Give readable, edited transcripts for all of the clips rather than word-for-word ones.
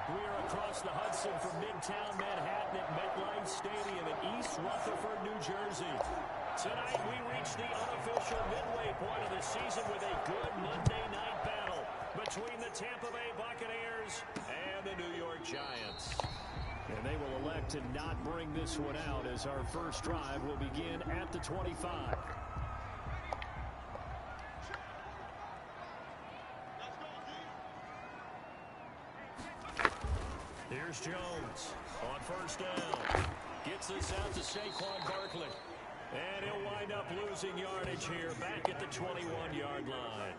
We are across the Hudson from Midtown Manhattan at MetLife Stadium in East Rutherford, New Jersey. Tonight we reach the unofficial midway point of the season with a good Monday night battle between the Tampa Bay Buccaneers and the New York Giants. And they will elect to not bring this one out as our first drive will begin at the 25. Here's Jones on first down. Gets this out to Saquon Barkley. And he'll wind up losing yardage here back at the 21-yard line.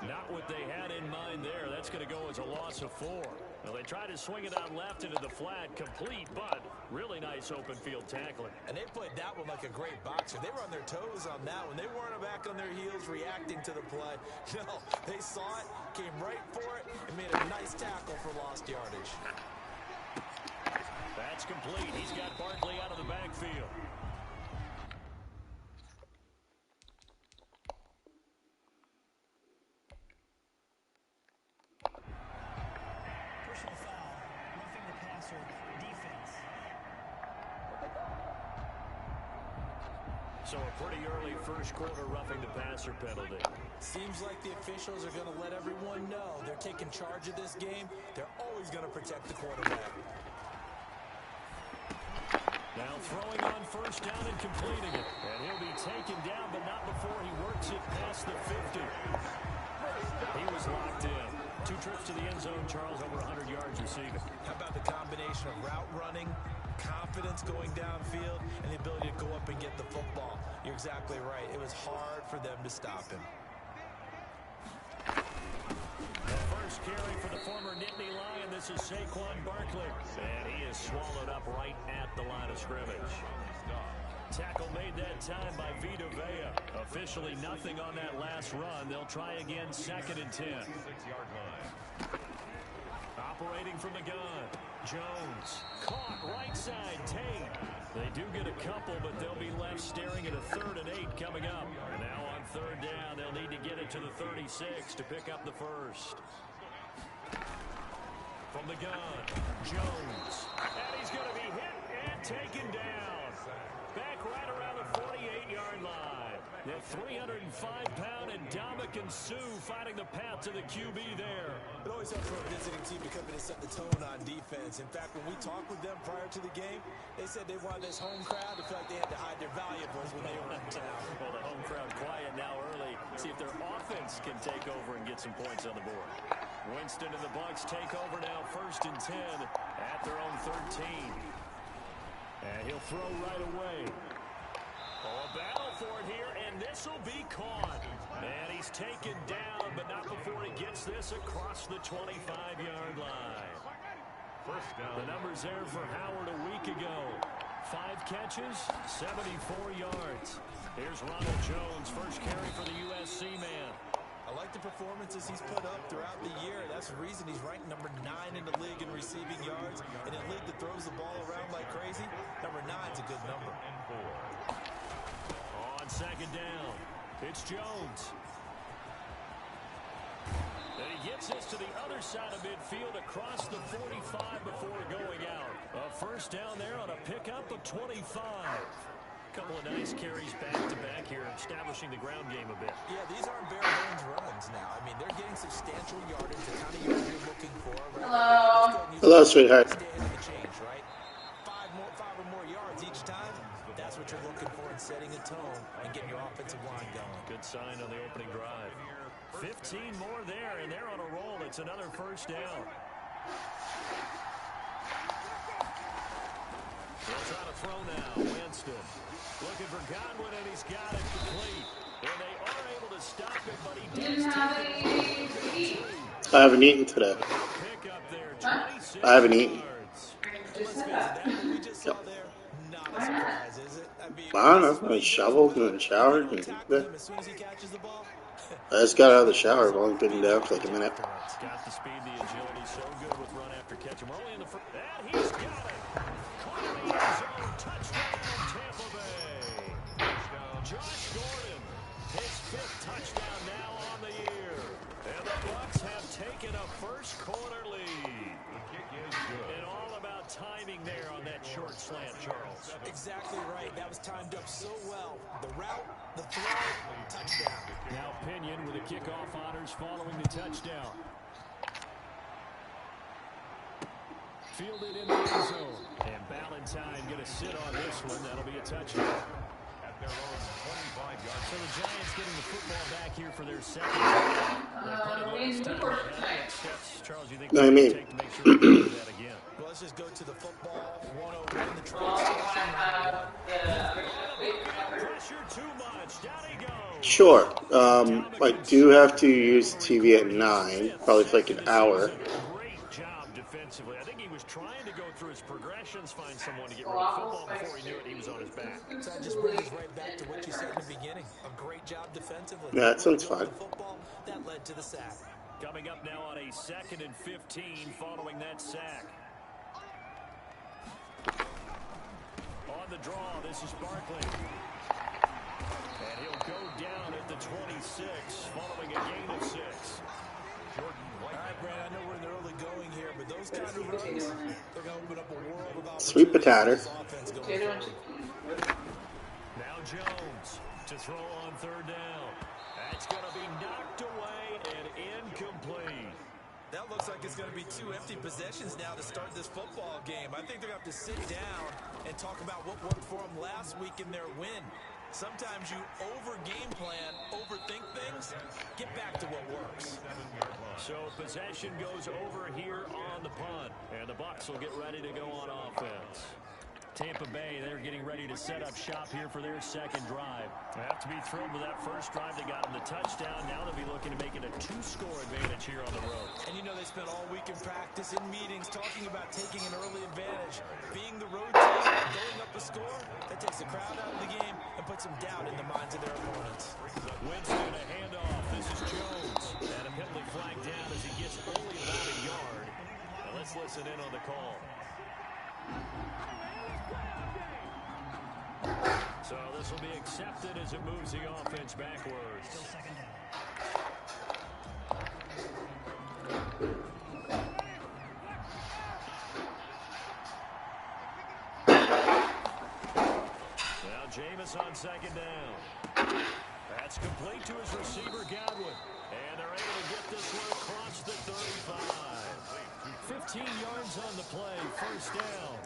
Not what they had in mind there. That's going to go as a loss of 4. Well, they tried to swing it out left into the flat, complete, but really nice open field tackling. And they played that one like a great boxer. They were on their toes on that one. They weren't back on their heels reacting to the play. No, they saw it, came right for it, and made a nice tackle for lost yardage. That's complete. He's got Barkley out of the backfield. Personal foul, roughing the passer, defense. So a pretty early first quarter roughing the passer penalty. Seems like the officials are going to let everyone know they're taking charge of this game. They're always going to protect the quarterback. Now throwing on first down and completing it. And he'll be taken down, but not before he works it past the 50. He was locked in. 2 trips to the end zone, Charles, over 100 yards receiving. How about the combination of route running, confidence going downfield, and the ability to go up and get the football? You're exactly right. It was hard for them to stop him. The first carry for the former Nittany Lion. This is Saquon Barkley. And he is swallowed up right at the line of scrimmage. Tackle made that time by Vita Vea. Officially nothing on that last run. They'll try again, 2nd and 10. 6-yard line. Operating from the gun. Jones. Caught right side. Tate. They do get a couple, but they'll be left staring at a 3rd and 8 coming up. And now on 3rd down, they'll need to get it to the 36 to pick up the first. From the gun, Jones. And he's going to be hit and taken down. Back right around the 48-yard line. The 305-pound Ndamukong Suh finding the path to the QB there. It always helps for a visiting team to come in and set the tone on defense. In fact, when we talked with them prior to the game, they said they wanted this home crowd to feel like they had to hide their valuables when they were in town. Well, the home crowd quiet now early. See if their offense can take over and get some points on the board. Winston and the Bucs take over now, 1st and 10 at their own 13. And he'll throw right away. Oh, a battle for it here, and this will be caught. And he's taken down, but not before he gets this across the 25-yard line. First down. The numbers there for Howard a week ago. 5 catches, 74 yards. Here's Ronald Jones, first carry for the USC man. I like the performances he's put up throughout the year. That's the reason he's ranked number 9 in the league in receiving yards. In a league that throws the ball around like crazy, number 9's a good number. On 2nd down, it's Jones. And he gets this to the other side of midfield across the 45 before going out. A first down there on a pickup of 25. Couple of nice carries back-to-back here, establishing the ground game a bit. Yeah, these aren't bare-bones runs now. I mean, they're getting substantial yardage, the kind of yards you're looking for. Right? Hello. Hello, sweetheart. Standing the change, right? 5 or more yards each time. That's what you're looking for in setting a tone and getting your offensive line going. Good sign on the opening drive. 15 more there, and they're on a roll. It's another first down. They'll try to throw now. Winston looking for Godwin, and he's got it complete. And they are able to stop it, but he does take it. I haven't eaten today. Pick up there, 26 I haven't eaten. yards. Let's face it, that what we just saw there, not a surprise, is it? I mean, I don't know. I shoveled and showered. And as soon as he catches the ball. I just got out of the shower. I've only been down for like a minute. Got the speed, the agility, so good with run after catch. We're only in the first. And he's got it. Caught in the end zone. Touchdown, Tampa Bay. Josh Gordon, his 5th touchdown now on the year. And the Bucs have taken a first quarter lead. The kick is slant, Charles. Exactly right. That was timed up so well. The route, the throw, touchdown. Now Pinion with the kickoff honors following the touchdown. Fielded in the end zone. And Ballantyne going to sit on this one. That'll be a touchdown. At their own 25-yard. So the Giants getting the football back here for their second drive. What steps, Charles, you think No, I mean, take to make sure they do that again? Well, let's just go to the football 101, the train station. Pressure too much. Down he goes. sure. I do have to use the TV at 9, probably for like an hour. Great job defensively. I think he was trying to go through his progressions, find someone to get rid of football. Before he knew it, he was on his back. So that just brings us right back to what you said in the beginning. A great job defensively. Yeah, that sounds fine. The football, that led to the sack. Coming up now on a 2nd and 15 following that sack. On the draw, this is Barkley. And he'll go down at the 26 following a gain of 6. All right, Brad, I know we're in the early going here, but those kind of runs, they're going to open up a world of opportunities. Sweet potato. Now Jones to throw on 3rd down. That's going to be knocked away and incomplete. That looks like it's going to be 2 empty possessions now to start this football game. I think they're going to have to sit down and talk about what worked for them last week in their win. Sometimes you over-game plan, overthink things, get back to what works. So possession goes over here on the punt, and the Bucs will get ready to go on offense. Tampa Bay, they're getting ready to set up shop here for their second drive. They have to be thrilled with that first drive. They got them the touchdown. Now they'll be looking to make it a 2-score advantage here on the road. And you know they spent all week in practice, in meetings, talking about taking an early advantage. Being the road team, going up a score, that takes the crowd out of the game and puts some doubt in the minds of their opponents. Winston, a handoff. This is Jones. And a penalty flag down as he gets only about a yard. Now let's listen in on the call. So this will be accepted as it moves the offense backwards. Still 2nd down. Now Jameis on 2nd down. That's complete to his receiver, Godwin. And they're able to get this one across the 35. 15 yards on the play, 1st down.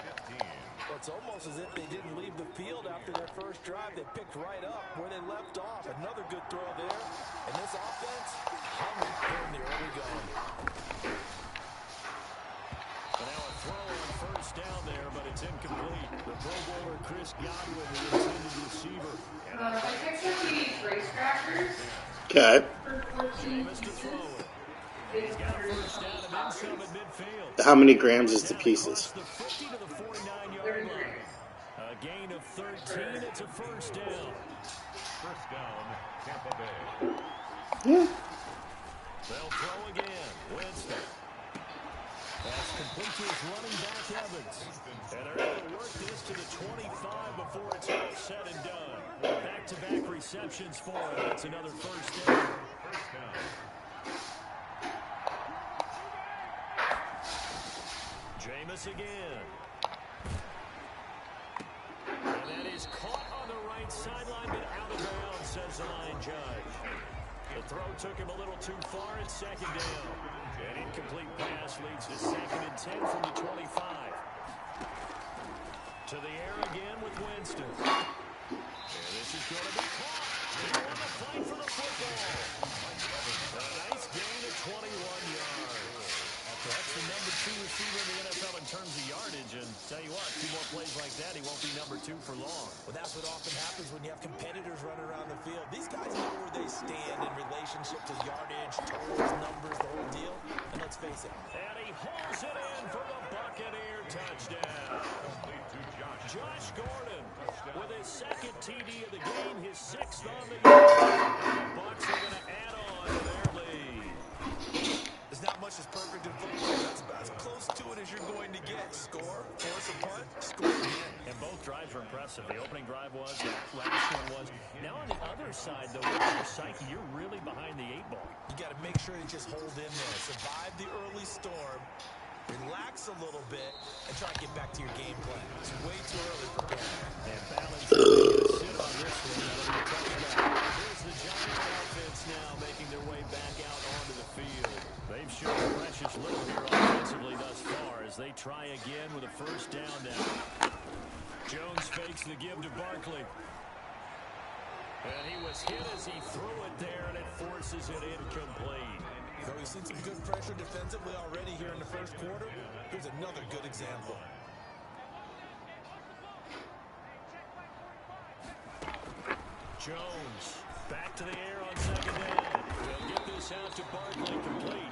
Well, it's almost as if they didn't leave the field after their first drive. They picked right up where they left off. Another good throw there. And this offense, humming here in the early going. And now a throw on 1st down there, but it's incomplete. The Pro Bowler Chris Godwin, the intended receiver. I picked up these race crackers Okay. for 14 Jameis to throw pieces. it. He's got a 1st down and then some at midfield. How many grams is the pieces? The 50 to the 49-yard line. A gain of 13. It's a 1st down. 1st down, Tampa Bay. Yeah. They'll throw again. Winston. That's complete to his running back, Evans. And they're able to work this to the 25 before it's all said and done. Back-to-back receptions for him. That's another 1st down. 1st down. Jameis again. And that is caught on the right sideline, but out of bounds, says the line judge. The throw took him a little too far. It's 2nd down. An incomplete pass leads to 2nd and 10 from the 25. To the air again with Winston. And this is going to be caught. They want to fight for the football. A nice gain of 21 yards. That's the number 2 receiver in the NFL in terms of yardage. And tell you what, 2 more plays like that, he won't be number 2 for long. Well, that's what often happens when you have competitors running around the field. These guys know where they stand in relationship to yardage, totals, numbers, the whole deal. And let's face it. And he hauls it in for the Buccaneer touchdown. Josh Gordon with his 2nd TD of the game, his 6th on the year. The Bucs are going to add on to their lead. There's not much that's perfect in football. That's about as close to it as you're going to get. Score, force a punt, score again. And both drives were impressive. The opening drive was, the last one was. Now on the other side, though, with your psyche, you're really behind the 8 ball. You got to make sure you just hold in there. Survive the early storm. relax a little bit and try to get back to your game plan. It's way too early for panic. And Ballantyne gonna sit on this one. That'll be a touchback. Here's the Giant offense now making their way back out onto the field. They've shown precious little here offensively thus far as they try again with a first down now. Jones fakes the give to Barkley. And he was hit as he threw it there, and it forces it incomplete. So we've seen some good pressure defensively already here in the first quarter. Here's another good example. Jones back to the air on second down. They'll get this out to Barkley complete.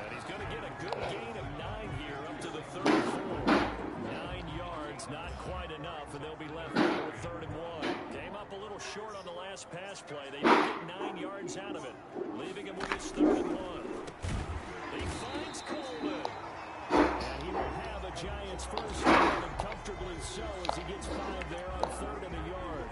And he's going to get a good gain of 9 here up to the 34. 9 yards, not quite enough, and they'll be left with 3rd and 1. Came up a little short on the last pass play. They did get 9 yards out of it, leaving him with his 3rd and 1. He finds Coleman. And he will have a Giants first down, and comfortably so as he gets 5 there on 3rd and a yard.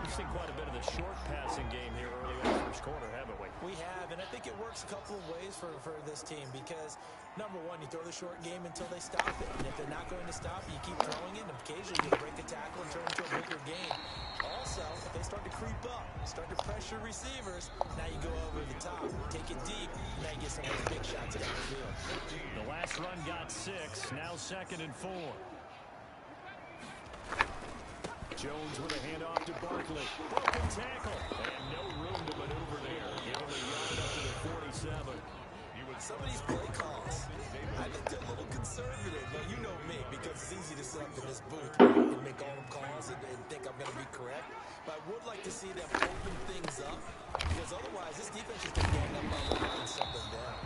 We've seen quite a bit of the short passing game here early in the first quarter, haven't we? We have, and I think it works a couple of ways for this team because, number one, you throw the short game until they stop it. And if they're not going to stop it, you keep throwing it, and occasionally you break a tackle and turn it into a bigger game. Also, if they start to creep up, start to pressure receivers, now you go over the top, take it deep, now you get some of those big shots down the field. The last run got 6, now 2nd and 4. Jones with a handoff to Barkley. Broken tackle. And no room to maneuver there. Give him a yard up to the 47. Some of these play calls, I think they're a little conservative. Now, you know me, because it's easy to sit up in this booth and make all the calls and think I'm going to be correct. But I would like to see them open things up, because otherwise this defense is going to gang up on the line and shut them down.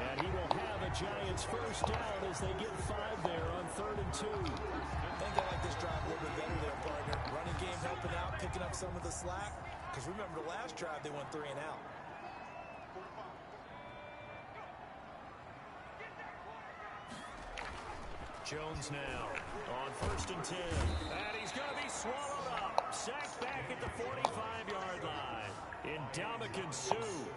And he will have a Giants first down as they get 5 there on 3rd and 2. I think I like this drive a little bit better there, partner. Running game helping out, picking up some of the slack. Because remember, the last drive they went 3 and out. Jones now on 1st and 10. And he's going to be swallowed up. Sacked back at the 45-yard line. Ndamukong Suh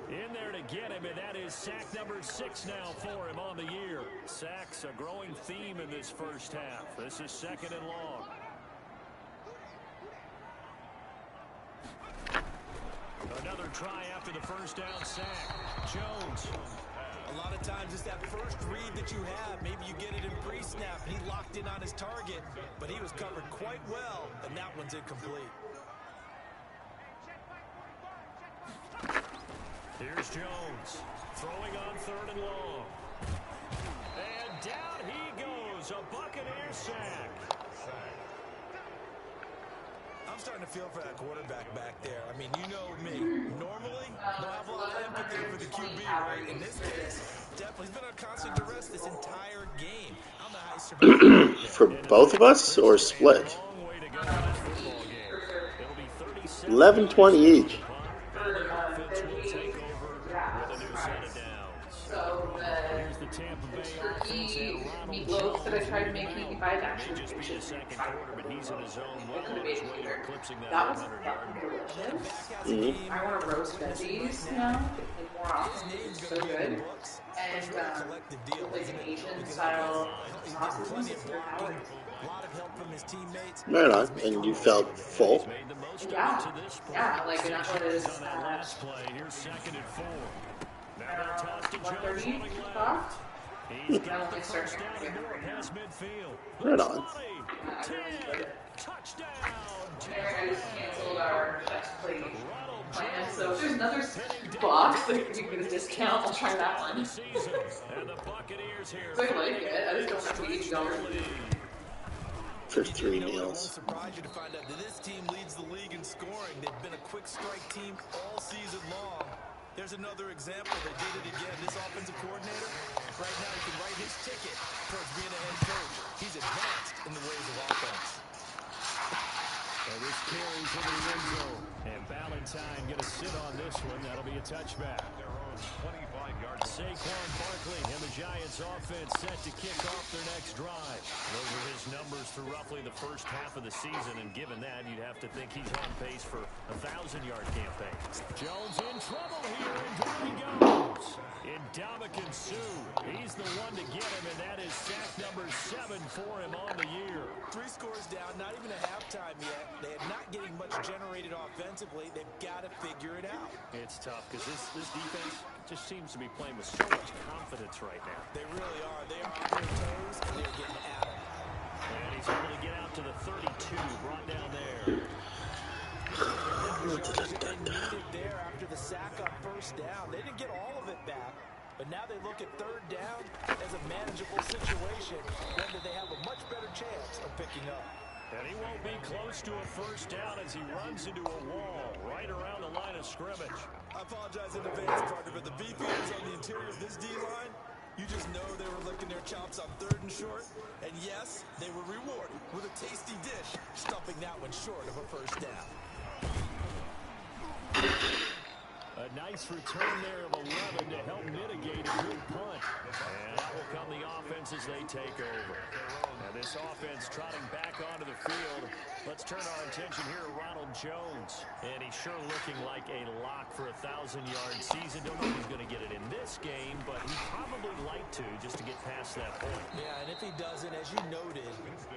in there to get him, and that is sack number 6 now for him on the year. Sacks a growing theme in this first half. This is 2nd and long. Another try after the first down sack. Jones. A lot of times it's that first read that you have. Maybe you get it in pre-snap. He locked in on his target, but he was covered quite well, and that one's incomplete. Here's Jones throwing on 3rd and long. And down he goes. A Buccaneer sack. I'm starting to feel for that quarterback back there. I mean, you know me. Normally, I don't have a lot of empathy for the QB, right? In this case, definitely. He's been on constant duress this entire game. I don't know how he survived. For both of us or split? 11-20 each. Here's the Tampa Bay offense and Ronald Meatloaf that I tried to make you buy it actually. May just be the second quarter, but he's in his own well on his way to eclipsing that That was 100-yard fucking mark. delicious. I want to roast veggies now, like more often. It's so good. And like an Asian style sauces. A lot of help from his teammates. Right on. And you felt full? Yeah, yeah, like that was Last play, here's 2nd and 4. Now they'll toss to Jones 130 running left. left. He's got the first down and more past midfield. Right on. 10, touchdown. I just canceled our chef's plate plan, so if there's another box that you can get a discount, I'll try that one. So I like it, I just don't have to eat $8. For 3 It won't meals. surprise you to find out that this team leads the league in scoring. They've been a quick strike team all season long. There's another example. They did it again. This offensive coordinator, right now, he can write his ticket towards being a head coach. He's advanced in the ways of offense. So this carries into the end zone. And Ballantyne going to sit on this one. That'll be a touchback. Their own 25 25-yard line. Saquon Barkley and the Giants offense set to kick off their next drive. Those are his numbers through roughly the first half of the season, and given that, you'd have to think he's on pace for a 1,000-yard campaign. Jones in trouble here, and down he goes. Ndamukong Suh, he's the one to get him, and that is sack number 7 for him on the year. 3 scores down, not even a halftime yet. They are not getting much generated offensively. They've got to figure it out. It's tough because this defense just seems to be playing with so much confidence right now. They really are. They are on their toes, and they're getting at it. And he's able to get out to the 32, brought down there. They needed there after the sack on first down. They didn't get all of it back, but now they look at third down as a manageable situation, whether they have a much better chance of picking up. And he won't be close to a first down as he runs into a wall right around the line of scrimmage. I apologize in advance, partner, but the VPNs on the interior of this D-line, you just know they were licking their chops on 3rd and short. And yes, they were rewarded with a tasty dish, stuffing that one short of a first down. A nice return there of 11 to help mitigate a good punt. And that will come the offense as they take over. Now this offense trotting back onto the field. Let's turn our attention here to Ronald Jones. And he's sure looking like a lock for a 1,000-yard season. Don't know if he's going to get it in this game, but he'd probably like to just to get past that point. Yeah, and if he doesn't, as you noted,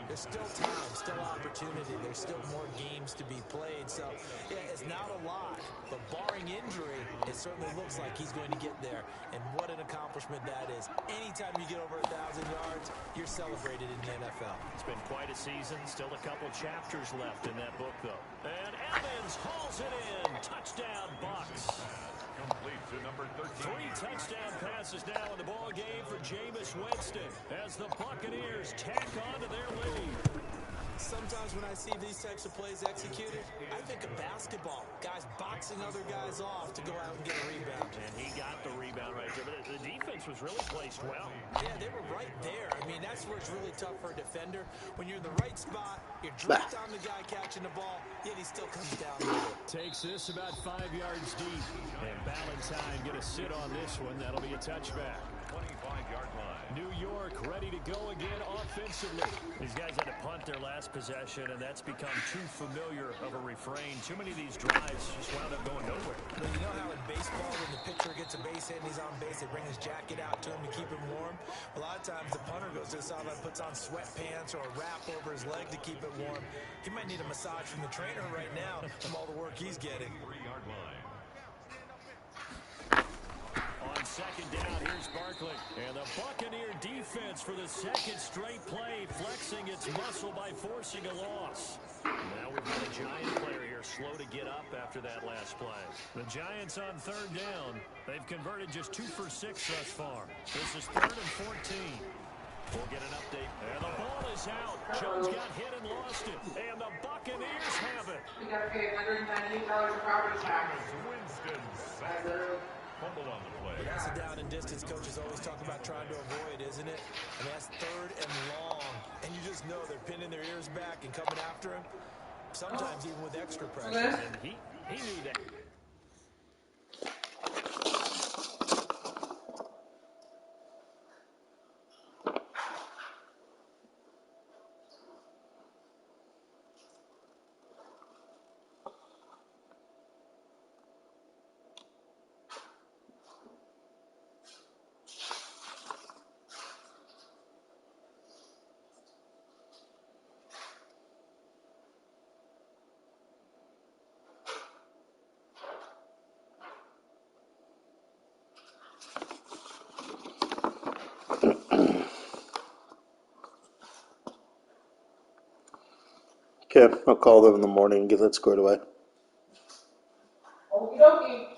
there's still time, still opportunity. There's still more games to be played. So, yeah, it's not a lot, but barring injury, it certainly looks like he's going to get there. And what an accomplishment that is. Anytime you get over 1,000 yards, you're celebrated in the NFL. It's been quite a season. Still a couple chapters left in that book, though. And Evans hauls it in. Touchdown, Bucs. Complete to number 13. 3 touchdown passes now in the ball game for Jameis Winston as the Buccaneers tack on to their lead. Sometimes when I see these types of plays executed, I think of basketball. Guys boxing other guys off to go out and get a rebound. And he got the rebound right there. But the defense was really placed well. Yeah, they were right there. I mean, that's where it's really tough for a defender. When you're in the right spot, you're dropped on the guy catching the ball, yet he still comes down with it. Takes this about 5 yards deep. And Ballantyne going to sit on this one. That'll be a touchback. 25-yard line. New York ready to go again offensively. These guys had to punt their last possession, and that's become too familiar of a refrain. Too many of these drives just wound up going nowhere. But you know how in baseball, when the pitcher gets a base hit and he's on base, they bring his jacket out to him to keep him warm? A lot of times the punter goes to the sideline, puts on sweatpants or a wrap over his leg to keep it warm. He might need a massage from the trainer right now from all the work he's getting. 3-yard line. On second down, here's Barkley. And the Buccaneer defense for the second straight play, flexing its muscle by forcing a loss. Now we've got a Giant player here slow to get up after that last play. The Giants on third down. They've converted just 2 for 6 thus far. This is 3rd and 14. We'll get an update. And the ball is out. Jones got hit and lost it. And the Buccaneers have it. You got to pay $198 property tax. Winston sack. Fumble on the play. That's a down and distance coaches always talk about trying to avoid, isn't it? And that's 3rd and long. And you just know they're pinning their ears back and coming after him. Sometimes even with extra pressure. And he knew that. Okay, I'll call them in the morning and get that squared away. Okie dokie.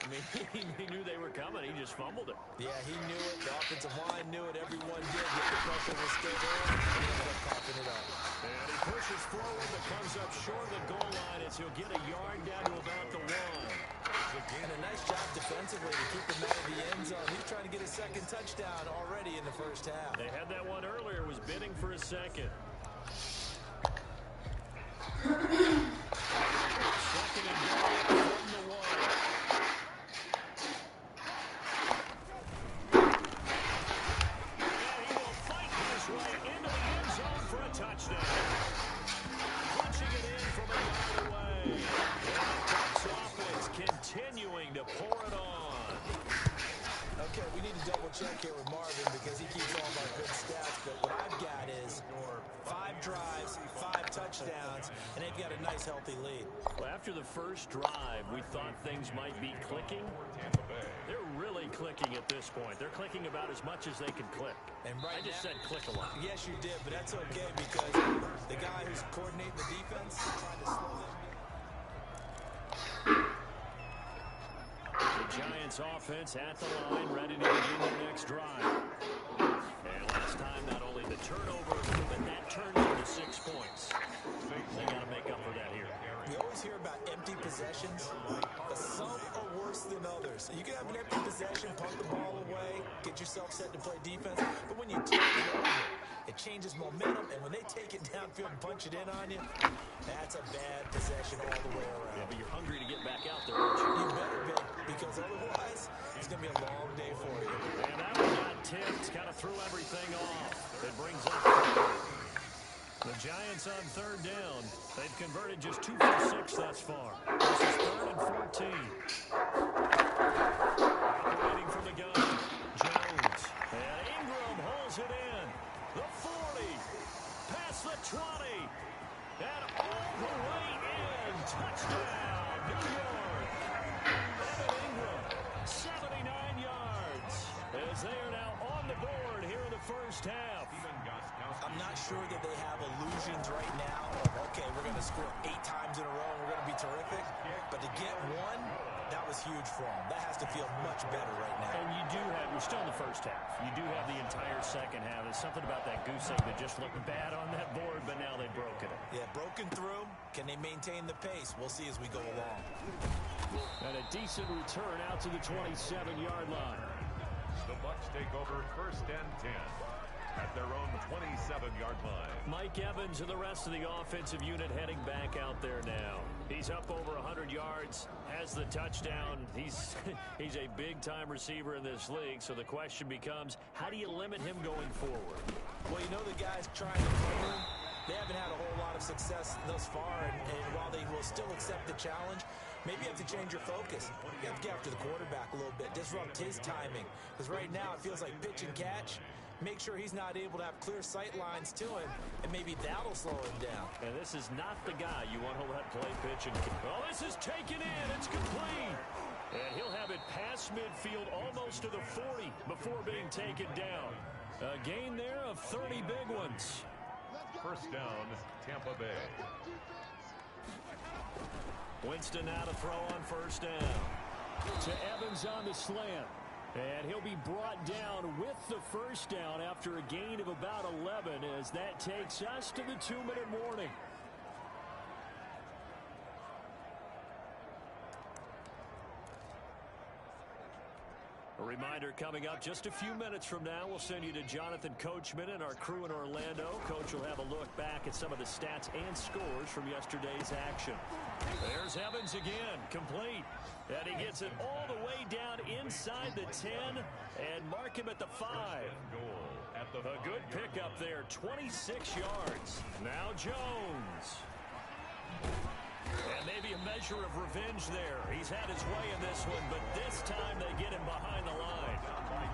I mean, he knew they were coming. He just fumbled it. Yeah, he knew it. The offensive line knew it. Everyone did. Yet the pressure was still there. And he ended up coughing it up. And he pushes forward, but comes up short of the goal line as he'll get a yard down to about the 1. And a nice job defensively to keep him out of the end zone. He's trying to get a second touchdown already in the first half. They had that one earlier, was bidding for a second. Second and goal from the 1. And he will fight his way into the end zone for a touchdown. Punching it in from a yard away. And the Bucs offense continuing to pour it on. Okay, we need to double-check here with Marvin because he keeps all of our good stats. But what I've got is 5 drives, 5 touchdowns, and they've got a nice, healthy lead. Well, after the first drive, we thought things might be clicking. They're really clicking at this point. They're clicking about as much as they can click. And right I just now, said click a lot. Yes, you did, but that's okay because the guy who's coordinating the defense is trying to slow them down. The Giants offense at the line, ready to begin their next drive. And last time, not only the turnover, but that turned into 6 points. They got to make up for that here. We always hear about empty possessions, but some are worse than others. You can have an empty possession, punt the ball away, get yourself set to play defense, but when you turn it over, it changes momentum, and when they take it downfield and punch it in on you, that's a bad possession all the way around. Yeah, but you're hungry to get back out there, aren't you? You better be, because otherwise, it's going to be a long day for you. And that one got tipped, kind of threw everything off. It brings up the Giants on 3rd down. They've converted just 2 for 6 thus far. This is 3rd and 14. Operating from the gun, Jones. And Ingram holds it in. The 40, past the 20, and all the way in. Touchdown, New York. Evan Ingram, 79 yards, as they are now on the board here in the first half. I'm not sure that they have illusions right now of, okay, we're going to score 8 times in a row and we're going to be terrific. But to get one, that was huge for them. That has to feel much better right now. And you do have, we're still in the first half. You do have the entire second half. There's something about that goose egg that just looked bad on that board, but now they've broken it. Yeah, broken through. Can they maintain the pace? We'll see as we go along. And a decent return out to the 27-yard line. The Bucs take over 1st and 10 at their own 27-yard line. Mike Evans and the rest of the offensive unit heading back out there now. He's up over 100 yards, has the touchdown. He's a big-time receiver in this league, so the question becomes, how do you limit him going forward? Well, you know the guys trying to play, they haven't had a whole lot of success thus far, and while they will still accept the challenge, maybe you have to change your focus. You have to get after the quarterback a little bit, disrupt his timing, because right now it feels like pitch and catch. Make sure he's not able to have clear sight lines to him, and maybe that'll slow him down. And this is not the guy you want to let play pitch and kick. Oh, this is taken in. It's complete. And he'll have it past midfield almost to the 40 before being taken down. A gain there of 30 big ones. 1st down, Tampa Bay. Winston now to throw on 1st down. To Evans on the slant. And he'll be brought down with the 1st down after a gain of about 11 as that takes us to the 2-minute warning. A reminder coming up just a few minutes from now, we'll send you to Jonathan Coachman and our crew in Orlando. Coach will have a look back at some of the stats and scores from yesterday's action. There's Evans again, complete. And he gets it all the way down inside the 10 and mark him at the 5. A good pickup there, 26 yards. Now Jones. And maybe a measure of revenge there. He's had his way in this one, but this time they get him behind the line.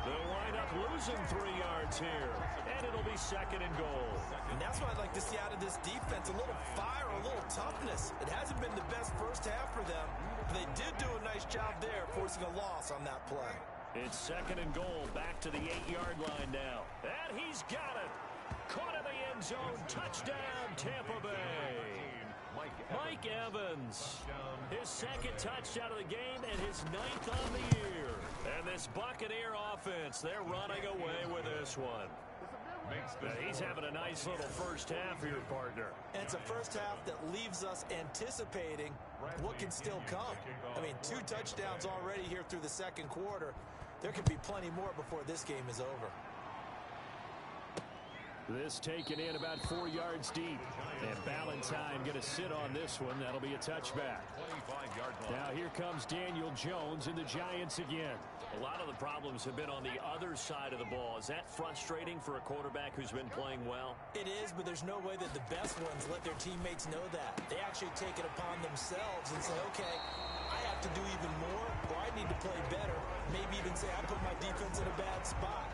They'll wind up losing 3 yards here, and it'll be 2nd and goal. And that's what I'd like to see out of this defense, a little fire, a little toughness. It hasn't been the best first half for them, but they did do a nice job there, forcing a loss on that play. It's 2nd and goal, back to the 8-yard line now. And he's got it. Caught in the end zone, touchdown, Tampa Bay. Mike Evans, his 2nd touchdown of the game and his 9th on the year. And this Buccaneer offense, they're running away with this one. He's having a nice little first half here, partner. And it's a first half that leaves us anticipating what can still come. I mean, 2 touchdowns already here through the 2nd quarter. There could be plenty more before this game is over. This taken in about 4 yards deep. And Ballantyne going to sit on this one. That'll be a touchback. Now here comes Daniel Jones and the Giants again. A lot of the problems have been on the other side of the ball. Is that frustrating for a quarterback who's been playing well? It is, but there's no way that the best ones let their teammates know that. They actually take it upon themselves and say, okay, I have to do even more, or I need to play better. Maybe even say I put my defense in a bad spot.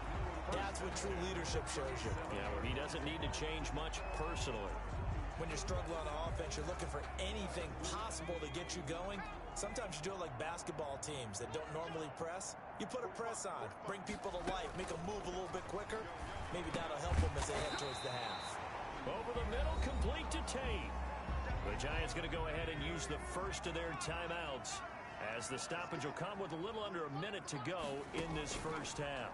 That's what true leadership shows you. Yeah, where he doesn't need to change much personally. When you're struggling on offense, you're looking for anything possible to get you going. Sometimes you do it like basketball teams that don't normally press. You put a press on, bring people to life, make them move a little bit quicker. Maybe that'll help them as they head towards the half. Over the middle, complete to Tate. The Giants going to go ahead and use the first of their timeouts as the stoppage will come with a little under a minute to go in this first half.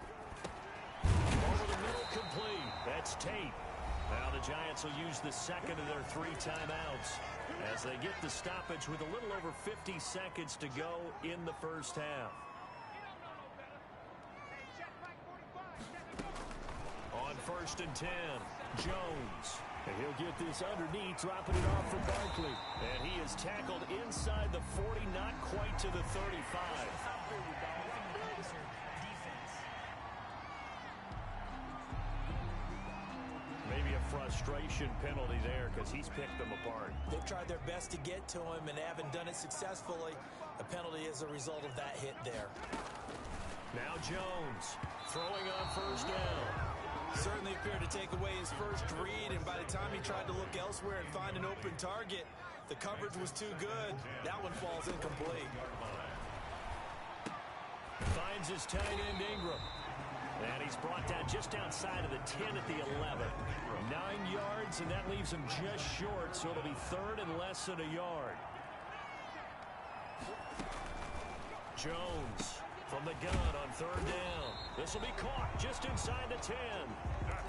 Over the middle, complete. That's Tate. Now the Giants will use the second of their 3 timeouts as they get the stoppage with a little over 50 seconds to go in the first half. On 1st and 10, Jones. And he'll get this underneath, dropping it off for Barkley. And he is tackled inside the 40, not quite to the 35. Maybe a frustration penalty there because he's picked them apart. They've tried their best to get to him and haven't done it successfully. A penalty is a result of that hit there. Now Jones throwing on 1st down. Certainly appeared to take away his first read, and by the time he tried to look elsewhere and find an open target, the coverage was too good. That one falls incomplete. Finds his tight end Ingram. And he's brought down just outside of the 10 at the 11. 9 yards, and that leaves him just short, so it'll be 3rd and less than a yard. Jones from the gun on 3rd down. This will be caught just inside the 10.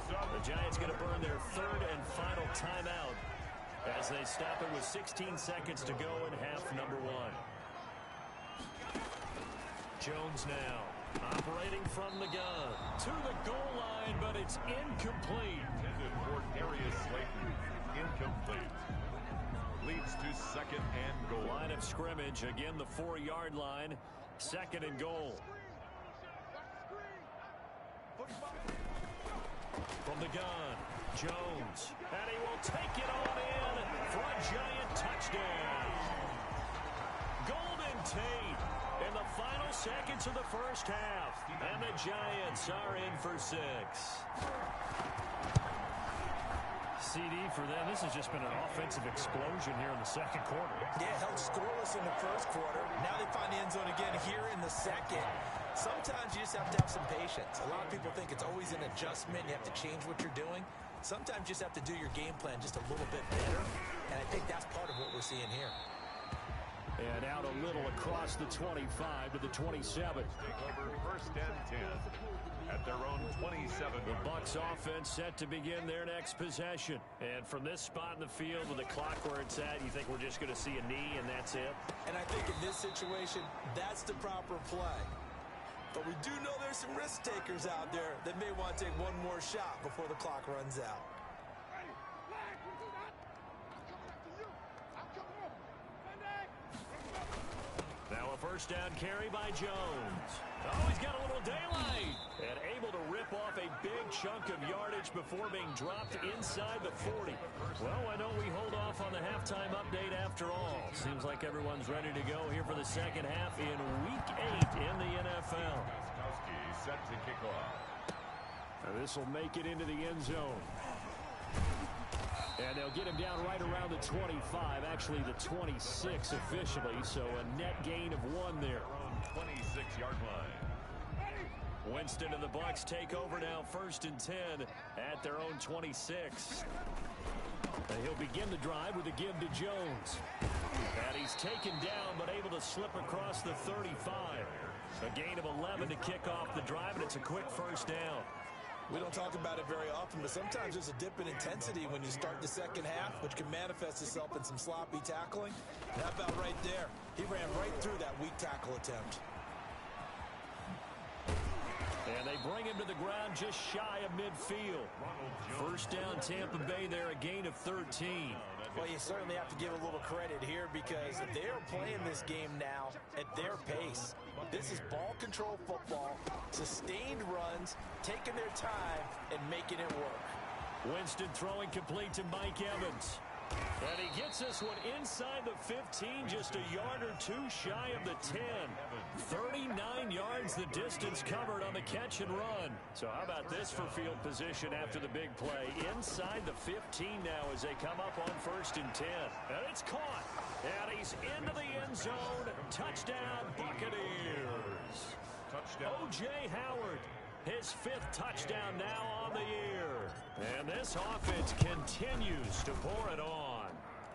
The Giants going to burn their 3rd and final timeout as they stop it with 16 seconds to go in half number 1. Jones now operating from the gun to the goal line, but it's incomplete. Intended for Darius Slayton. Incomplete. Leads to 2nd and goal. Line of scrimmage, again the 4-yard line. 2nd and goal. From the gun, Jones. And he will take it on in for a Giant touchdown. Golden Tate in the final seconds of the first half. And the Giants are in for 6. CD for them. This has just been an offensive explosion here in the 2nd quarter. Yeah, held scoreless in the 1st quarter. Now they find the end zone again here in the 2nd. Sometimes you just have to have some patience. A lot of people think it's always an adjustment. You have to change what you're doing. Sometimes you just have to do your game plan just a little bit better. And I think that's part of what we're seeing here. And out a little across the 25 to the 27. Take over 1st and 10 at their own 27. The Bucs offense set to begin their next possession. And from this spot in the field with the clock where it's at, you think we're just going to see a knee and that's it? And I think in this situation, that's the proper play. But we do know there's some risk takers out there that may want to take one more shot before the clock runs out. Now a 1st down carry by Jones. Oh, he's got a little daylight. And able to rip off a big chunk of yardage before being dropped inside the 40. Well, why don't we hold off on the halftime update after all? Seems like everyone's ready to go here for the 2nd half in Week 8 in the NFL. Set to kick off. Now this will make it into the end zone. And they'll get him down right around the 25, actually the 26 officially, so a net gain of 1 there. 26-yard line. Winston and the Bucs take over now 1st and 10 at their own 26. And he'll begin the drive with a give to Jones. And he's taken down but able to slip across the 35. A gain of 11 to kick off the drive, and it's a quick 1st down. We don't talk about it very often, but sometimes there's a dip in intensity when you start the 2nd half, which can manifest itself in some sloppy tackling. And how about right there? He ran right through that weak tackle attempt. And they bring him to the ground just shy of midfield. First down, Tampa Bay there, a gain of 13. Well, you certainly have to give a little credit here because they're playing this game now at their pace. This is ball control football, sustained runs, taking their time, and making it work. Winston throwing complete to Mike Evans. And he gets this one inside the 15, just a yard or two shy of the 10. 39 yards the distance covered on the catch and run. So how about this for field position after the big play? Inside the 15 now as they come up on 1st and 10. And it's caught. And he's into the end zone. Touchdown, Buccaneers. Touchdown. O.J. Howard, his 5th touchdown now on the year. And this offense continues to pour it on.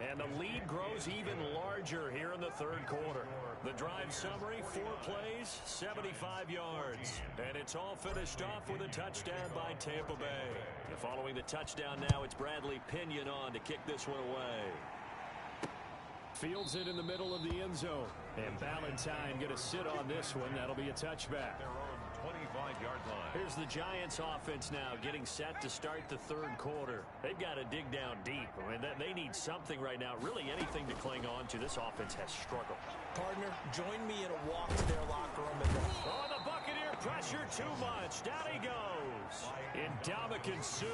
And the lead grows even larger here in the 3rd quarter. The drive summary, 4 plays, 75 yards. And it's all finished off with a touchdown by Tampa Bay. And following the touchdown now, it's Bradley Pinion on to kick this one away. Fields it in the middle of the end zone. And Valentine going to sit on this one. That'll be a touchback. Their own 25-yard line. Here's the Giants offense now getting set to start the 3rd quarter. They've got to dig down deep. I mean, they need something right now, really anything to cling on to. This offense has struggled. Partner, join me in a walk to their locker room. Oh, the Buccaneer pressure too much. Down he goes. Ndamukong Suh.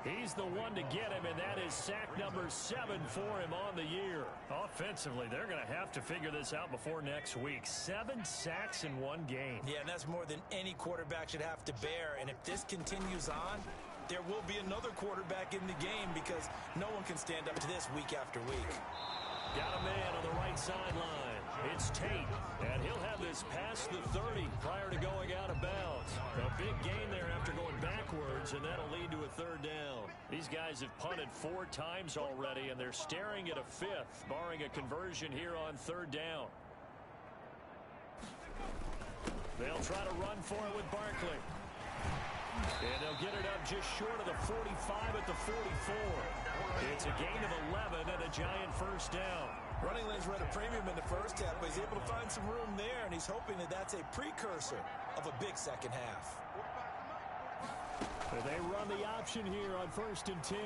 He's the one to get him, and that is sack number 7 for him on the year. Offensively, they're going to have to figure this out before next week. 7 sacks in one game. Yeah, and that's more than any quarterback should have to bear. And if this continues on, there will be another quarterback in the game because no one can stand up to this week after week. Got a man on the right sideline. It's Tate, and he'll have this past the 30 prior to going out of bounds. A big gain there after going backwards, and that'll lead to a 3rd down. These guys have punted 4 times already, and they're staring at a 5th, barring a conversion here on 3rd down. They'll try to run for it with Barkley. And they'll get it up just short of the 45 at the 44. It's a gain of 11 and a giant 1st down. Running lanes were at a premium in the 1st half, but he's able to find some room there, and he's hoping that that's a precursor of a big 2nd half. They run the option here on 1st and 10.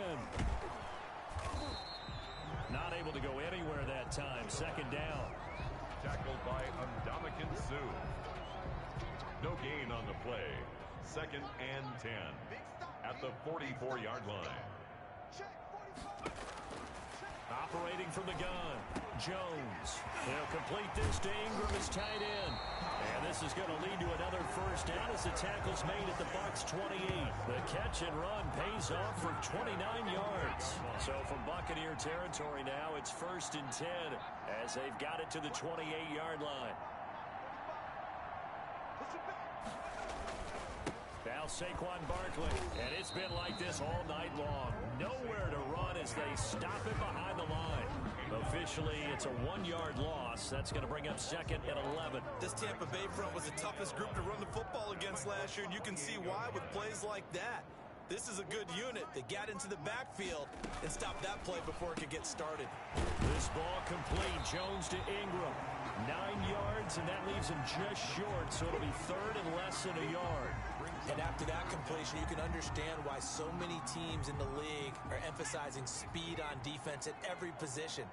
Not able to go anywhere that time. 2nd down. Tackled by Ndamukong Suh. No gain on the play. 2nd and 10 at the 44-yard line. Operating from the gun, Jones. He'll complete this to Ingram as tight end. And this is going to lead to another 1st down as the tackle's made at the Bucs 28. The catch and run pays off for 29 yards. So from Buccaneer territory now, it's 1st and 10 as they've got it to the 28-yard line. Now Saquon Barkley, and it's been like this all night long. Nowhere to run as they stop it behind the line. Officially, it's a 1-yard loss. That's going to bring up 2nd and 11. This Tampa Bay front was the toughest group to run the football against last year, and you can see why with plays like that. This is a good unit that got into the backfield and stopped that play before it could get started. This ball complete. Jones to Ingram. 9 yards, and that leaves him just short, so it'll be 3rd and less than a yard. And after that completion, you can understand why so many teams in the league are emphasizing speed on defense at every position.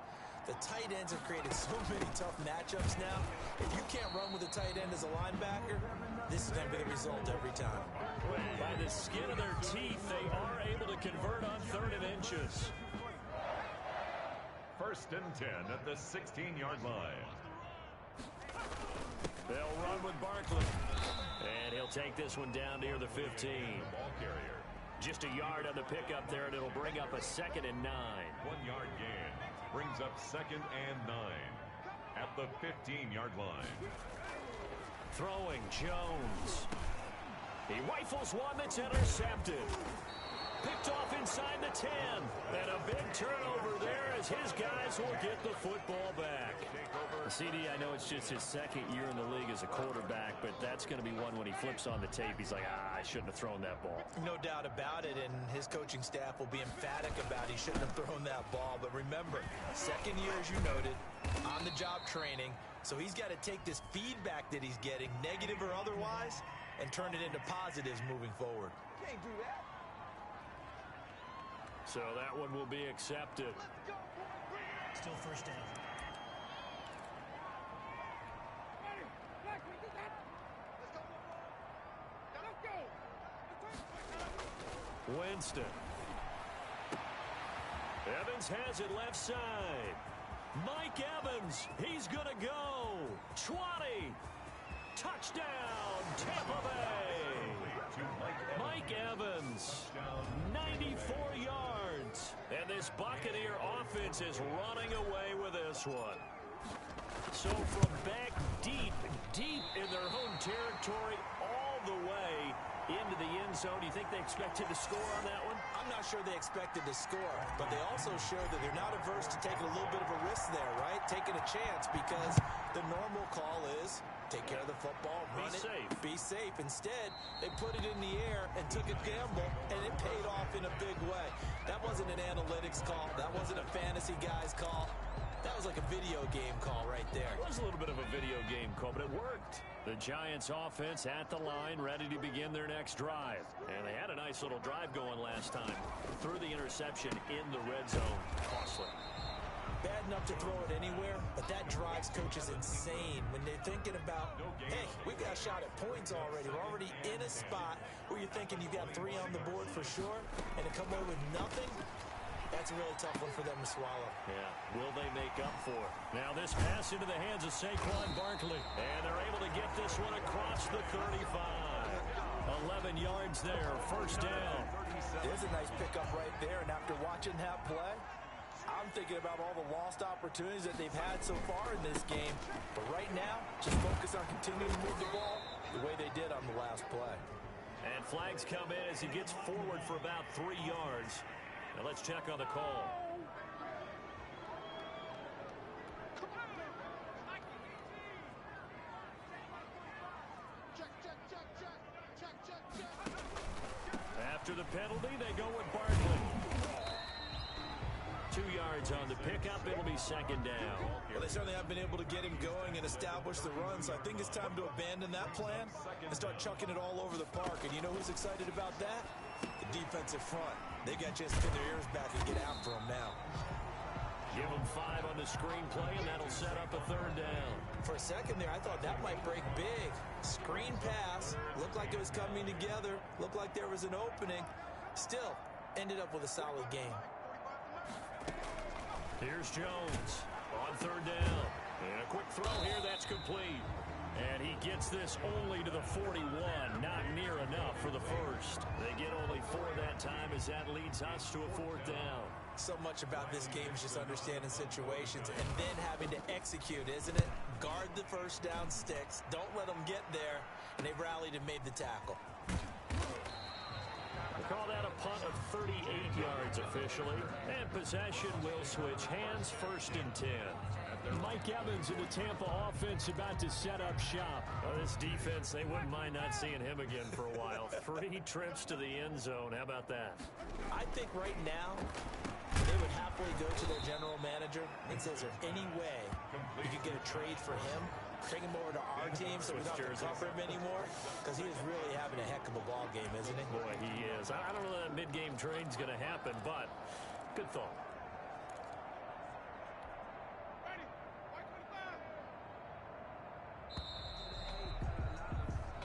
The tight ends have created so many tough matchups now. If you can't run with a tight end as a linebacker, this is going to be the result every time. By the skin of their teeth, they are able to convert on 3rd and inches. 1st and 10 at the 16-yard line. They'll run with Barkley. And he'll take this one down near the 15. Ball carrier. Just a yard on the pickup there, and it'll bring up a 2nd and 9. 1-yard gain brings up 2nd and 9 at the 15-yard line. Throwing Jones. He rifles one that's intercepted. Picked off inside the 10. And a big turnover there as his guys will get the football back. CD, I know it's just his 2nd year in the league as a quarterback, but that's going to be one when he flips on the tape. He's like, I shouldn't have thrown that ball. No doubt about it, and his coaching staff will be emphatic about he shouldn't have thrown that ball. But remember, 2nd year, as you noted, on-the-job training, so he's got to take this feedback that he's getting, negative or otherwise, and turn it into positives moving forward. Can't do that. So that one will be accepted. Still first down. Winston. Evans has it left side. Mike Evans, he's going to go. 20. Touchdown, Tampa Bay. Mike Evans, 94 yards. And this Buccaneer offense is running away with this one. So from back deep in their home territory all the way into the end zone. Do you think they expected to score on that one? I'm not sure they expected to score, but they also showed that they're not averse to taking a little bit of a risk there, right? Taking a chance, because the normal call is take care of the football, run it, be safe. Instead, they put it in the air and took a gamble, and it paid off in a big way. That wasn't an analytics call. That wasn't a fantasy guy's call. That was like a video game call right there. It was a little bit of a video game call, but it worked. The Giants offense at the line, ready to begin their next drive. And they had a nice little drive going last time. Threw the interception in the red zone. Costly. Bad enough to throw it anywhere, but that drives coaches insane when they're thinking about, hey, we've got a shot at points already. We're already in a spot where you're thinking you've got 3 on the board for sure, and to come away with nothing, that's a really tough one for them to swallow. Yeah, will they make up for it? Now this pass into the hands of Saquon Barkley. And they're able to get this one across the 35. 11 yards there, first down. There's a nice pickup right there, and after watching that play, I'm thinking about all the lost opportunities that they've had so far in this game. But right now, just focus on continuing to move the ball the way they did on the last play. And flags come in as he gets forward for about 3 yards. Now let's check on the call. After the penalty, they go with Barkley. 2 yards on the pickup. It'll be second down. Well, they certainly have been able to get him going and establish the run, so I think it's time to abandon that plan and start chucking it all over the park. And you know who's excited about that? The defensive front. They got just to pin their ears back and get after him now. Give them 5 on the screenplay, and that'll set up a third down. For a second there, I thought that might break big. Screen pass. Looked like it was coming together. Looked like there was an opening. Still, ended up with a solid game. Here's Jones on third down. And a quick throw here, that's complete. And he gets this only to the 41. Not near enough for the first. They get only 4 that time as that leads us to a fourth down. So much about this game is just understanding situations and then having to execute, isn't it? Guard the first down sticks. Don't let them get there. And they've rallied and made the tackle. We'll call that a punt of 38 yards officially. And possession will switch hands, first and 10. Mike Evans in the Tampa offense about to set up shop. Well, this defense, they wouldn't mind not seeing him again for a while. 3 trips to the end zone. How about that? I think right now they would happily go to their general manager and say, is there any way we could get a trade for him? Bring him over to our team so we don't have to cover him anymore? Because he is really having a heck of a ball game, isn't he? Boy, he is. I don't know that mid-game trade's going to happen, but good thought.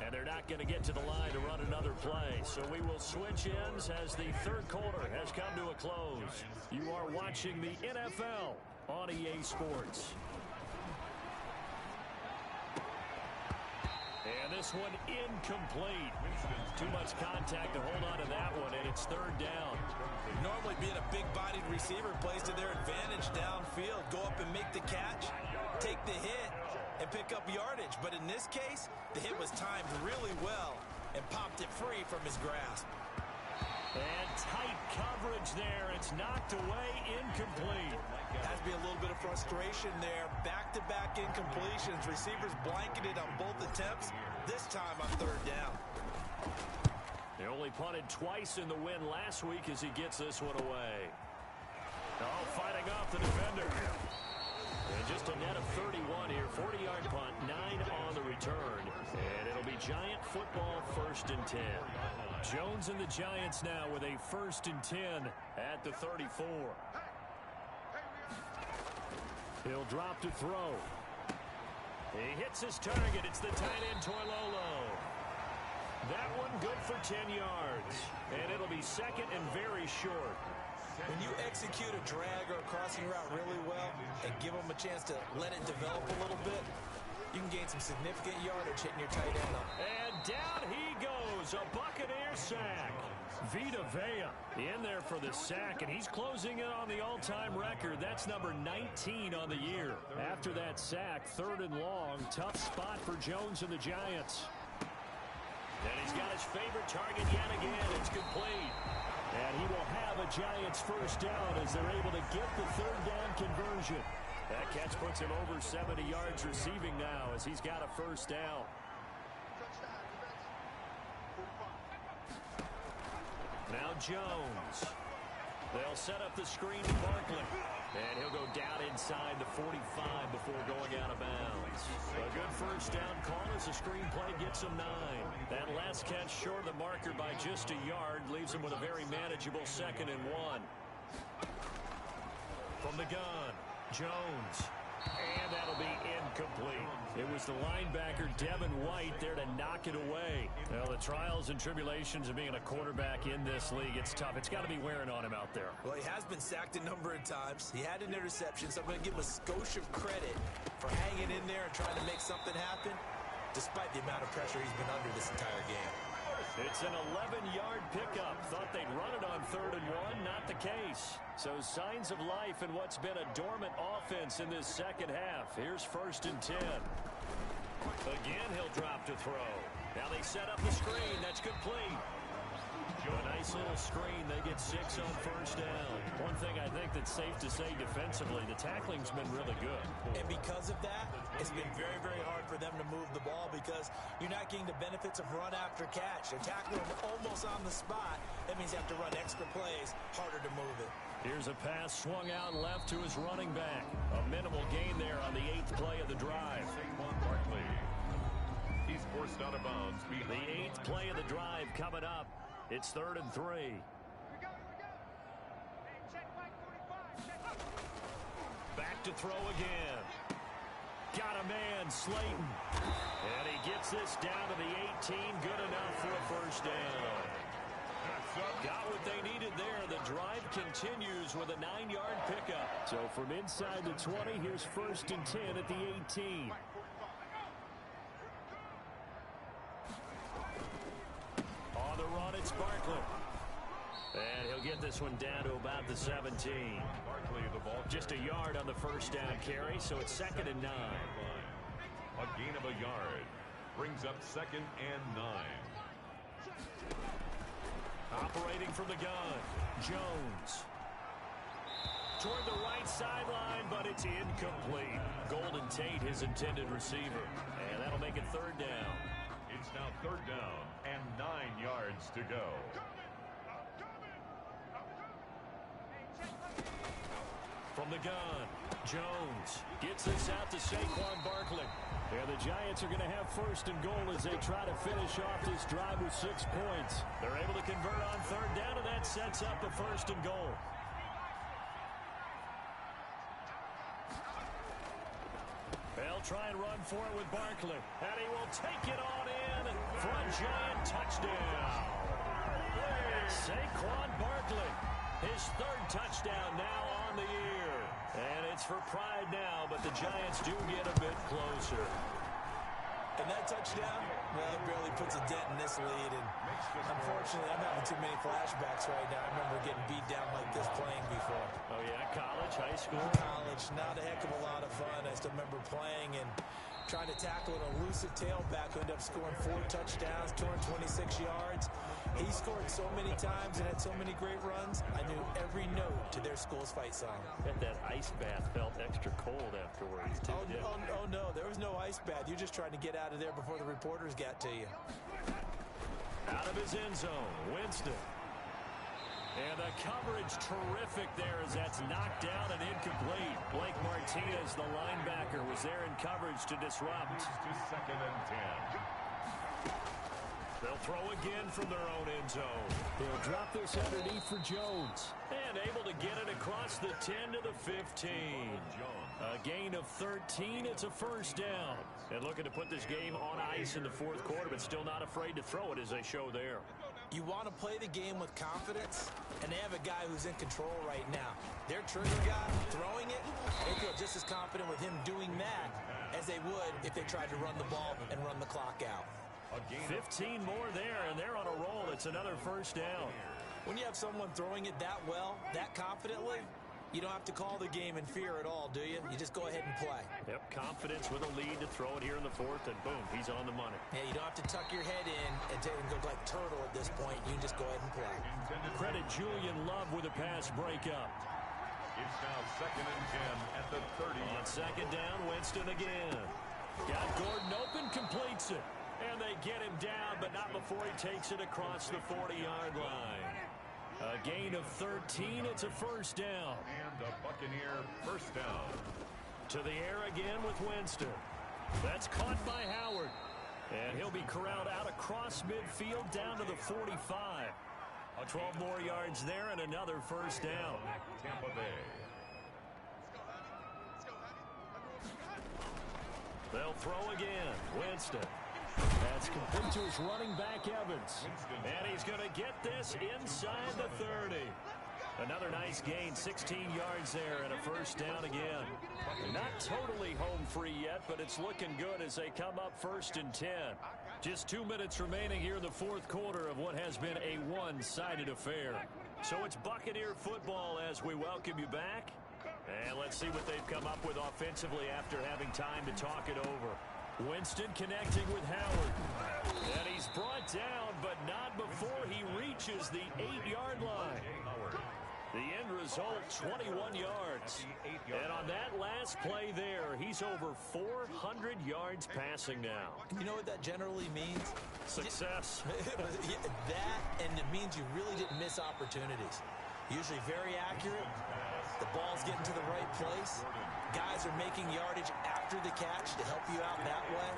And they're not going to get to the line to run another play. So we will switch ends as the third quarter has come to a close. You are watching the NFL on EA Sports. And this one incomplete. Too much contact to hold on to that one, and it's third down. Normally being a big-bodied receiver plays to their advantage downfield. Go up and make the catch, take the hit, and pick up yardage. But in this case, the hit was timed really well and popped it free from his grasp. And tight coverage there. It's knocked away, incomplete. Has to be a little bit of frustration there. Back-to-back incompletions. Receivers blanketed on both attempts, this time on third down. They only punted twice in the win last week as he gets this one away. Oh, fighting off the defender. And just a net of 31 here. 40-yard punt, 9 on the return. And it'll be Giant football, 1st and 10. Jones and the Giants now with a 1st and 10 at the 34. He'll drop to throw. He hits his target. It's the tight end, Toilolo. That one good for 10 yards. And it'll be 2nd and very short. When you execute a drag or a crossing route really well and give them a chance to let it develop a little bit, you can gain some significant yardage hitting your tight end up. And down he goes. A Buccaneer sack. Vita Vea in there for the sack, and he's closing in on the all-time record. That's number 19 on the year. After that sack, 3rd and long. Tough spot for Jones and the Giants. And he's got his favorite target yet again. It's complete. And he will have a Giants 1st down as they're able to get the 3rd down conversion. That catch puts him over 70 yards receiving now as he's got a 1st down. Now Jones. They'll set up the screen to Barkley. And he'll go down inside the 45 before going out of bounds. A good 1st down call as the screen play gets him 9. That last catch short of the marker by just a yard leaves him with a very manageable 2nd and 1. From the gun, Jones. And that'll be incomplete. It was the linebacker, Devin White, there to knock it away. Well, the trials and tribulations of being a quarterback in this league, it's tough. It's got to be wearing on him out there. Well, he has been sacked a number of times. He had an interception, so I'm going to give him a skosh of credit for hanging in there and trying to make something happen, despite the amount of pressure he's been under this entire game. It's an 11-yard pickup. Thought they'd run it on 3rd and 1. Not the case. So signs of life in what's been a dormant offense in this 2nd half. Here's 1st and 10. Again, he'll drop to throw. Now they set up the screen. That's complete. A nice little screen. They get 6 on 1st down. One thing I think that's safe to say defensively, the tackling's been really good. And because of that, it's been very, very hard for them to move the ball because you're not getting the benefits of run after catch. They're tackling them almost on the spot. That means you have to run extra plays, harder to move it. Here's a pass swung out left to his running back. A minimal gain there on the 8th play of the drive. Barkley. He's forced out of bounds. The 8th play of the drive coming up. It's 3rd and 3. Back to throw again. Got a man, Slayton. And he gets this down to the 18. Good enough for a 1st down. Got what they needed there. The drive continues with a 9-yard pickup. So from inside the 20, here's 1st and 10 at the 18. On the run, it's Barkley. And he'll get this one down to about the 17. Barkley, the ball. Just a yard on the 1st down carry, so it's 2nd and 9. A gain of a yard brings up 2nd and 9. Operating from the gun, Jones. Toward the right sideline, but it's incomplete. Golden Tate, his intended receiver. And that'll make it 3rd down. It's now 3rd down and 9 yards to go. From the gun, Jones gets this out to Saquon Barkley. And the Giants are going to have 1st and goal as they try to finish off this drive with 6 points. They're able to convert on 3rd down, and that sets up a 1st and goal. They'll try and run for it with Barkley. And he will take it on in for a Giant touchdown. Saquon Barkley, his 3rd touchdown now on the year. And it's for pride now, but the Giants do get a bit closer. And that touchdown, well, it barely puts a dent in this lead. And unfortunately, I'm having too many flashbacks right now. I remember getting beat down like this playing before. Oh, yeah? College, high school? College, not a heck of a lot of fun. I still remember playing and trying to tackle an elusive tailback who ended up scoring 4 touchdowns, 226 yards. He scored so many times and had so many great runs, I knew every note to their school's fight song. Bet that ice bath felt extra cold afterwards, too. Oh, no, there was no ice bath. You're just trying to get out of there before the reporters got to you. Out of his end zone, Winston. And the coverage terrific there as that's knocked down and incomplete. Blake Martinez, the linebacker, was there in coverage to disrupt. To 2nd and 10. They'll throw again from their own end zone. They'll drop this underneath for Jones. And able to get it across the 10 to the 15. A gain of 13. It's a first down. And looking to put this game on ice in the fourth quarter, but still not afraid to throw it as they show there. You want to play the game with confidence, and they have a guy who's in control right now. Their trigger guy throwing it, they feel just as confident with him doing that as they would if they tried to run the ball and run the clock out. 15 more there, and they're on a roll. It's another first down. When you have someone throwing it that well, that confidently, you don't have to call the game in fear at all, do you? You just go ahead and play. Yep, confidence with a lead to throw it here in the fourth, and boom, he's on the money. Yeah, you don't have to tuck your head in and go like turtle at this point. You can just go ahead and play. Credit Julian Love with a pass breakup. It's now 2nd and 10 at the 30. On second down, Winston again. Got Gordon open, completes it. And they get him down, but not before he takes it across the 40-yard line. A gain of 13. It's a first down. And a Buccaneer first down. To the air again with Winston. That's caught by Howard. And he'll be corralled out across midfield down to the 45. 12 more yards there and another first down. Tampa Bay. They'll throw again. Winston. That's complete to his running back, Evans. And he's going to get this inside the 30. Another nice gain, 16 yards there, and a first down again. Not totally home free yet, but it's looking good as they come up 1st and 10. Just 2 minutes remaining here in the fourth quarter of what has been a one-sided affair. So it's Buccaneer football as we welcome you back. And let's see what they've come up with offensively after having time to talk it over. Winston connecting with Howard. And he's brought down, but not before he reaches the 8-yard line. The end result, 21 yards. And on that last play there, he's over 400 yards passing now. You know what that generally means? Success. That, and it means you really didn't miss opportunities. Usually very accurate. The ball's getting to the right place. Guys are making yardage after the catch to help you out that way.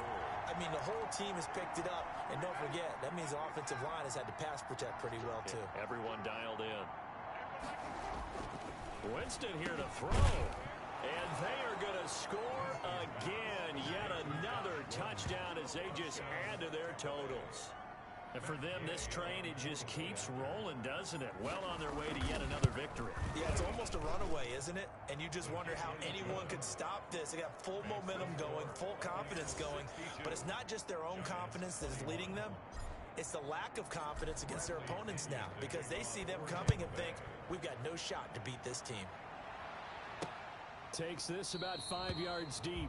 I mean, the whole team has picked it up. And don't forget, that means the offensive line has had to pass protect pretty well, too. Everyone dialed in. Winston here to throw. And they are going to score again. Yet another touchdown as they just add to their totals. And for them, this train, it just keeps rolling, doesn't it? Well on their way to yet another victory. Yeah, it's almost a runaway, isn't it? And you just wonder how anyone could stop this. They got full momentum going, full confidence going. But it's not just their own confidence that is leading them. It's the lack of confidence against their opponents now, because they see them coming and think, we've got no shot to beat this team. Takes this about 5 yards deep.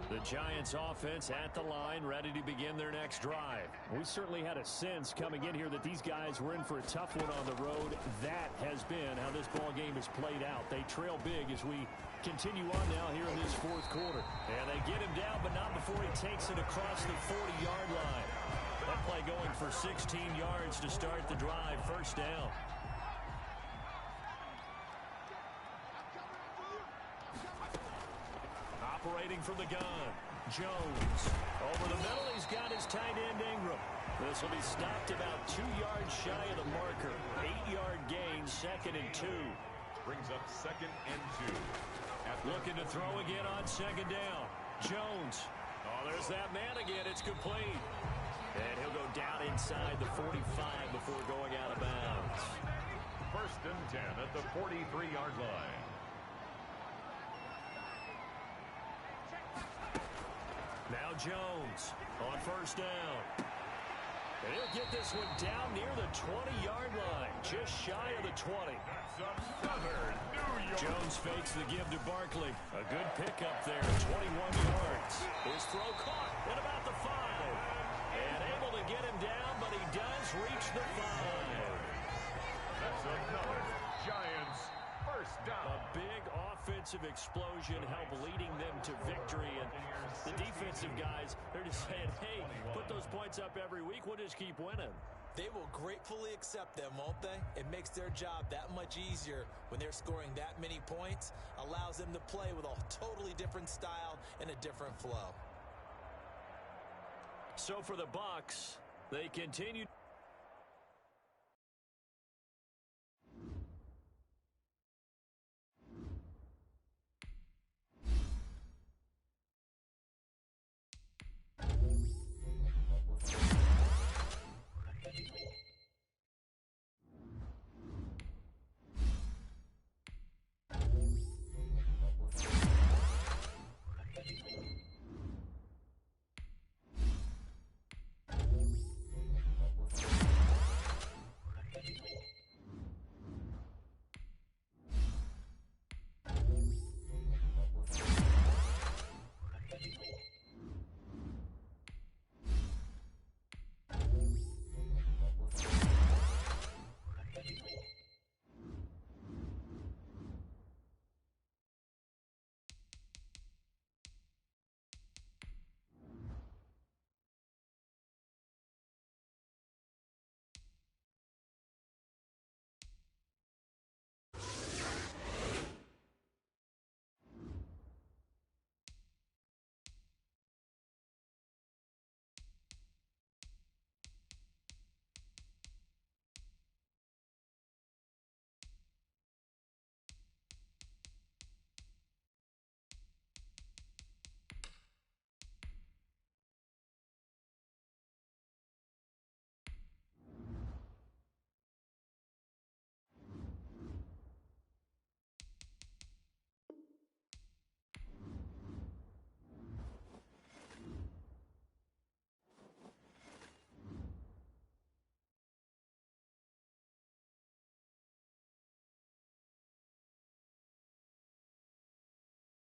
The Giants offense at the line, ready to begin their next drive. We certainly had a sense coming in here that these guys were in for a tough one on the road. That has been how this ball game has played out. They trail big as we continue on now here in this fourth quarter. And they get him down, but not before he takes it across the 40-yard line. That play going for 16 yards to start the drive. First down. Operating from the gun, Jones. Over the middle, he's got his tight end Ingram. This will be stopped about 2 yards shy of the marker. 8-yard gain, 2nd and 2. Brings up 2nd and 2. Looking to throw again on 2nd down. Jones. Oh, there's that man again. It's complete. And he'll go down inside the 45 before going out of bounds. 1st and 10 at the 43-yard line. Now Jones on 1st down. And he'll get this one down near the 20-yard line, just shy of the 20. Jones fakes the give to Barkley. A good pickup there, 21 yards. His throw caught at about the 5. And able to get him down, but he does reach the 5. That's another Giants first down. A big offensive explosion help leading them to victory. And the defensive guys, they're just saying, hey, put those points up every week. We'll just keep winning. They will gratefully accept them, won't they? It makes their job that much easier when they're scoring that many points. Allows them to play with a totally different style and a different flow. So for the Bucs, they continue.